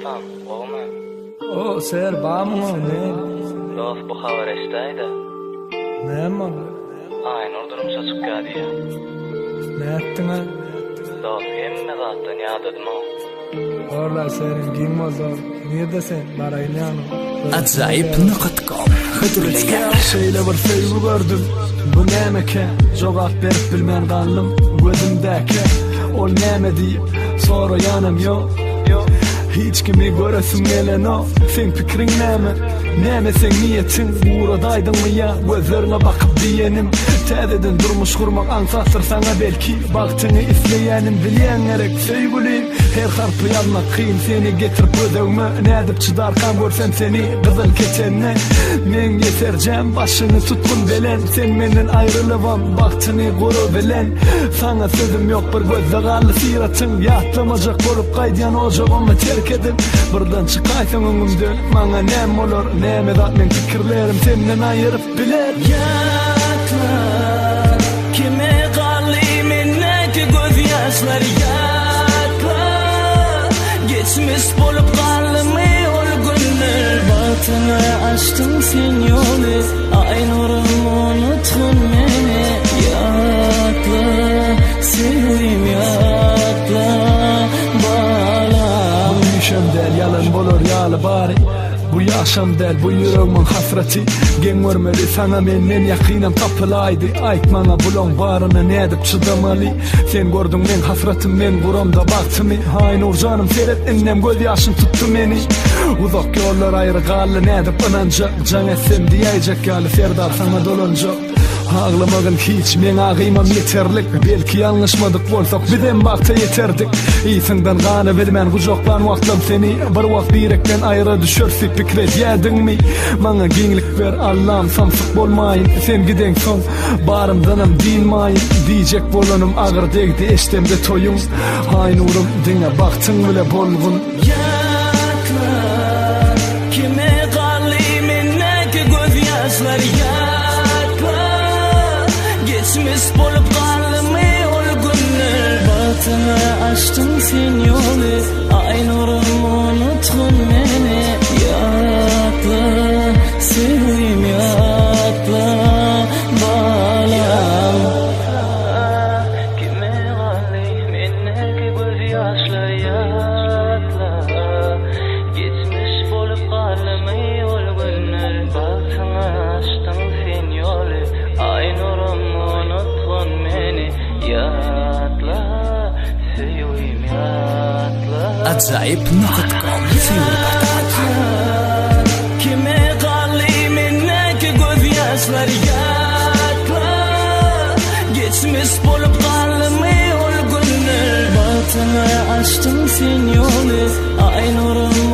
Apam, oğlum. O ser bağımı ne? Dost bu haber estaydı. Ne mi? Aynur durum saçık geldi ya. Ne ettin ha? Dost emme zaten yadırdım o. Orla senin kim o zor? Niye de sen baraylanı? Acayip.com Hıdırlayan Şeyle bir feyli gördüm. Bu ne meke? Cevap verip bilmen kanlım. Gözümdeki ol neme deyip sonra yanım yok. Hiç kimi göresim gelen o. Sen fikrin neme? Neme sen niyetin? Buradaydın mı ya? Gözlerine bakıp diyenim. Tededen durmuş kurmak ansattır sana belki. Baktığını izleyenim bileyen gerek sevgilim. Her harfı yazmak kıyım seni getirip ödevme. Ne edip çıdarkan görsem seni kızıl keçenle. Men yetercem başını tutkun belen. Sen menden ayrılıvam baktığını koru belen. Sana sözüm yok bir gözde kallı siratın. Yatlamacak olup kaydiyan ocağımı terk edip buradan çıkaysan önümden. Bana nem olur neme zatmen fikirlerim senden ayırıp biler. Yatla Kime kalli minneki gözyaşlar yatla Geçmiş bolup kalımı ol günler Batını açtın sen yolu Aynur'um unuttun beni Yatla sevim yatla Bağla Bu işem del yalan bolur yalı bari. Bu yaşam del bu yüreğimin hasreti. Gen görmeli sana menden yakinem tapılaydı. Ayt bana bulon barını ne edip çıdamalı. Sen gördün men hasretim men buramda baktımı. Aynur canım seyret ennem göz yaşın tuttu beni. Uzak yollar ayrı kallı ne edip ınanca. Can etsem diyecek yalı serdar sana dolunca. Ağlamagın hiç men ağıymam yeterlik. Belki yanlışmadık bolsak bizden bakta yeterdik. İyisinden kanı bilmen kucaklan vaktam seni. Bir vakt direkten ayrı düşürsek fikret yedin mi? Bana genlik ver Allah'ım samsık bolmayın. Sen giden son barımdanım dinmayın. Diyecek bolanım ağır degdi eştemde toyum. Aynur'um dine baktın bile bolgun. Yatla Kime kalli minneki gözyaşlar yatla Geçmiş bolup kalımı ol günler Batını açtın sen yolu Aynur'um unuttun beni Yatla sevim yatla Bağlam Kime kalli minneki gözyaşlar yatla Geçmiş bolup kalımı ol günler Batını açtın sen yolu Aynur'um unuttun beni Yatla sevim yatla Acayip.com Kime kalli minneki gözyaşlar yatla Geçmiş bolup kalımı ol günler Batını açtın sen yolu Aynur'um